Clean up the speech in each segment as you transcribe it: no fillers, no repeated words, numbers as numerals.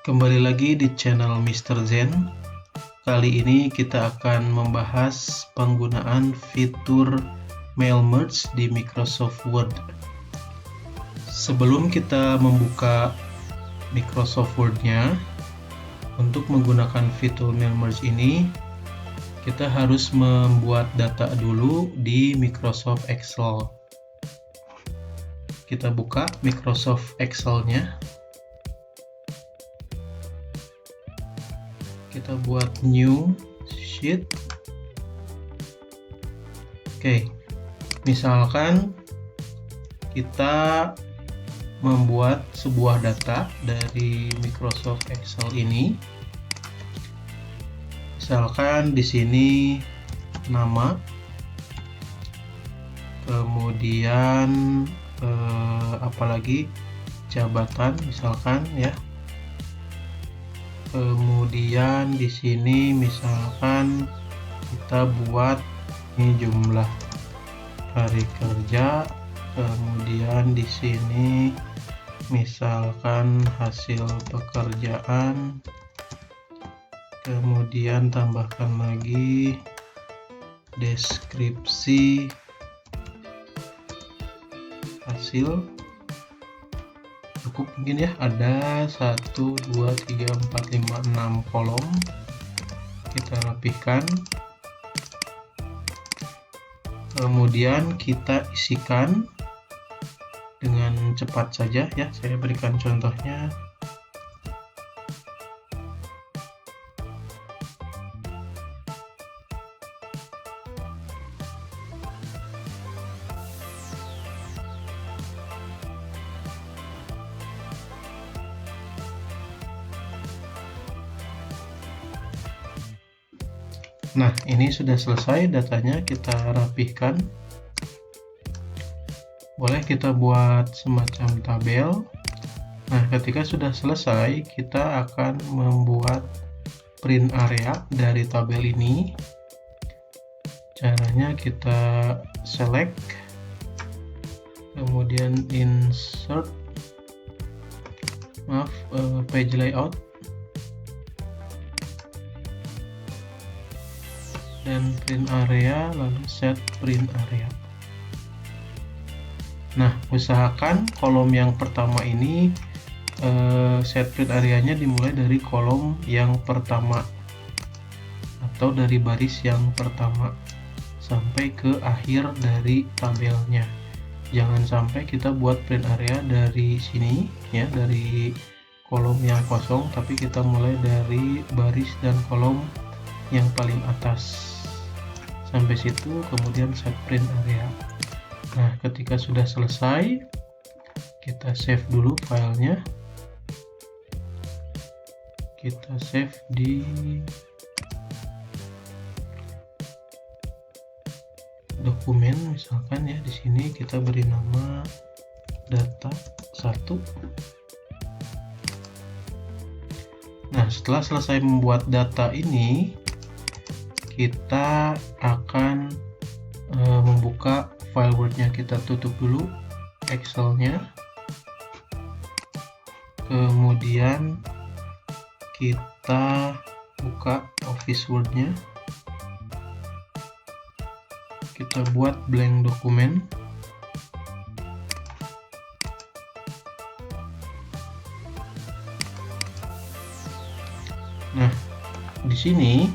Kembali lagi di channel Mr. Zen. Kali ini kita akan membahas penggunaan fitur mail merge di Microsoft Word. Sebelum kita membuka Microsoft Word-nya, untuk menggunakan fitur mail merge ini, kita harus membuat data dulu di Microsoft Excel. Kita buka Microsoft Excel-nya. Kita buat new sheet. Oke, misalkan kita membuat sebuah data dari Microsoft Excel ini. Misalkan di sini nama, kemudian apalagi jabatan misalkan ya. Kemudian di sini misalkan kita buat ini jumlah hari kerja, kemudian di sini misalkan hasil pekerjaan, kemudian tambahkan lagi deskripsi hasil. Cukup mungkin ya, ada 1, 2, 3, 4, 5, 6 kolom. Kita rapihkan, kemudian kita isikan dengan cepat saja ya. Saya berikan contohnya. Nah, ini sudah selesai datanya, kita rapihkan. Boleh kita buat semacam tabel. Nah, ketika sudah selesai, kita akan membuat print area dari tabel ini. Caranya kita select, kemudian insert, page layout, dan print area, lalu set print area. Nah, usahakan kolom yang pertama ini set print areanya dimulai dari kolom yang pertama atau dari baris yang pertama sampai ke akhir dari tabelnya. Jangan sampai kita buat print area dari sini ya, dari kolom yang kosong, tapi kita mulai dari baris dan kolom yang paling atas sampai situ, kemudian set print area. Nah, ketika sudah selesai, kita save dulu filenya. Kita save di dokumen misalkan ya. Di sini kita beri nama data 1. Nah, setelah selesai membuat data ini, kita akan membuka file Word-nya. Kita tutup dulu Excel-nya, kemudian kita buka Office Word-nya, kita buat blank dokumen. Nah, di sini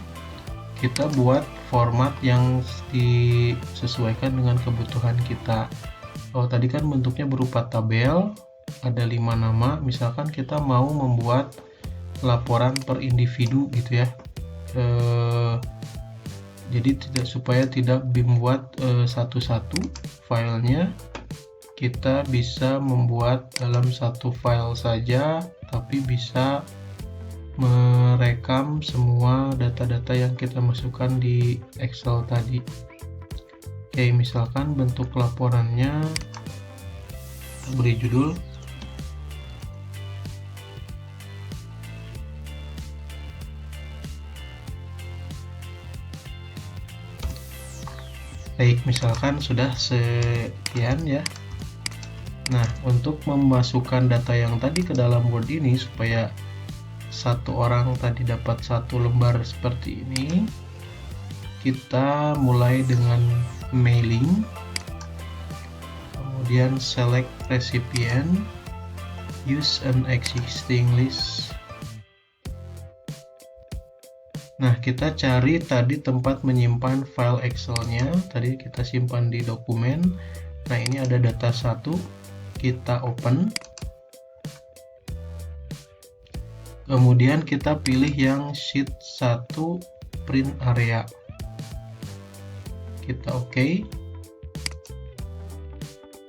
kita buat format yang disesuaikan dengan kebutuhan kita. Kalau tadi kan bentuknya berupa tabel, ada 5 nama, misalkan kita mau membuat laporan per individu gitu ya. Jadi supaya tidak membuat satu-satu filenya, kita bisa membuat dalam satu file saja, tapi bisa merekam semua data-data yang kita masukkan di Excel tadi. Oke, misalkan bentuk laporannya kita beri judul baik, misalkan sudah sekian ya. Nah, untuk memasukkan data yang tadi ke dalam Word ini supaya satu orang tadi dapat satu lembar seperti ini, kita mulai dengan mailing, kemudian select recipient, use an existing list. Nah, kita cari tadi tempat menyimpan file Excel-nya. Tadi kita simpan di dokumen. Nah, ini ada data 1. Kita open. Kemudian kita pilih yang sheet 1 print area. Kita OK.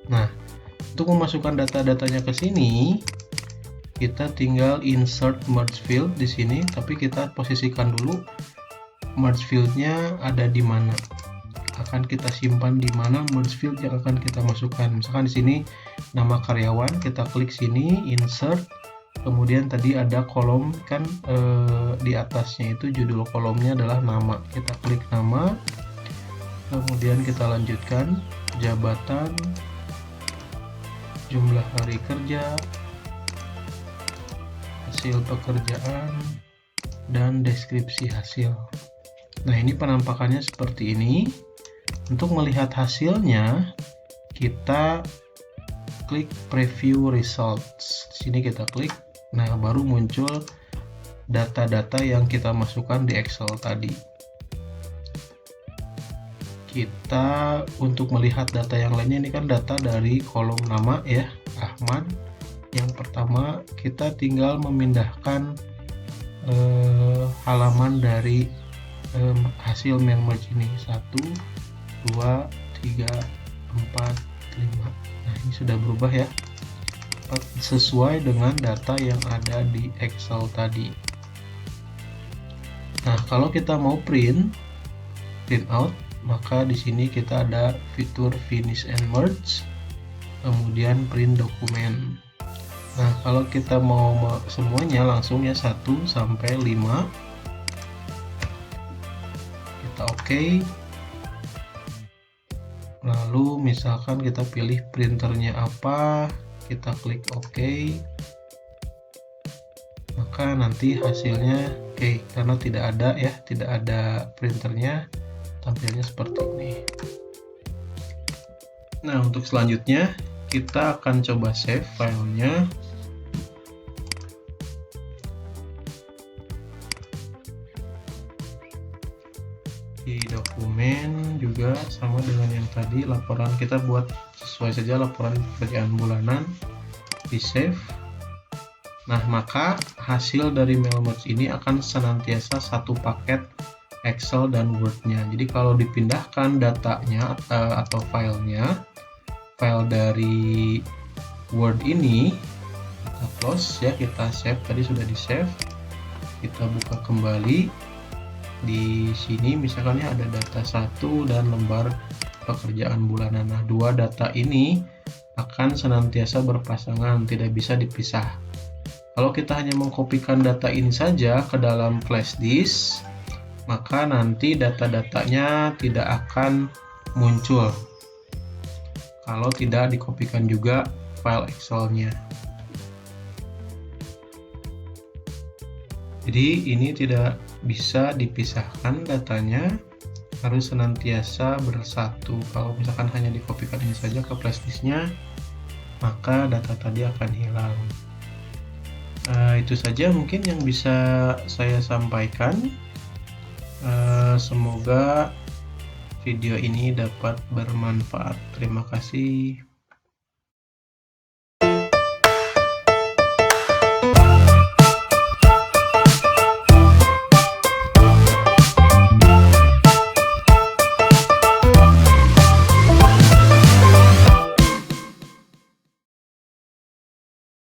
Nah, untuk memasukkan data-datanya ke sini, kita tinggal insert merge field di sini, tapi kita posisikan dulu merge field-nya ada di mana. Akan kita simpan di mana merge field yang akan kita masukkan. Misalkan di sini nama karyawan, kita klik sini, insert, kemudian tadi ada kolom kan di atasnya itu judul kolomnya adalah nama. Kita klik nama, kemudian kita lanjutkan jabatan, jumlah hari kerja, hasil pekerjaan, dan deskripsi hasil. Nah, ini penampakannya seperti ini. Untuk melihat hasilnya, kita klik preview results. Di sini kita klik. Nah, baru muncul data-data yang kita masukkan di Excel tadi. Kita untuk melihat data yang lainnya, ini kan data dari kolom nama ya, Ahmad. Yang pertama, kita tinggal memindahkan halaman dari hasil mail merge ini. 1, 2, 3, 4, 5. Nah, ini sudah berubah ya, sesuai dengan data yang ada di Excel tadi. Nah, kalau kita mau print out, maka di sini kita ada fitur finish and merge, kemudian print dokumen. Nah, kalau kita mau semuanya langsung ya 1 sampai 5. Kita OK. Lalu misalkan kita pilih printernya apa, kita klik OK. Maka nanti hasilnya OK, karena tidak ada printernya, tampilnya seperti ini. Nah, untuk selanjutnya kita akan coba save filenya. Di dokumen juga sama dengan yang tadi, laporan kita buat sesuai saja, laporan pekerjaan bulanan, di save. Nah, maka hasil dari mail merge ini akan senantiasa satu paket Excel dan Word-nya. Jadi kalau dipindahkan datanya atau filenya, file dari Word ini kita close ya, kita save, tadi sudah di save. Kita buka kembali. Di sini misalkan ya ada data 1 dan lembar pekerjaan bulanan. Nah, dua data ini akan senantiasa berpasangan, tidak bisa dipisah. Kalau kita hanya mengkopikan data ini saja ke dalam flash disk, maka nanti data-datanya tidak akan muncul kalau tidak dikopikan juga file Excel-nya. Jadi ini tidak bisa dipisahkan, datanya harus senantiasa bersatu. Kalau misalkan hanya dikopikan ini saja ke flash disk-nya, maka data tadi akan hilang. Itu saja mungkin yang bisa saya sampaikan. Semoga video ini dapat bermanfaat. Terima kasih.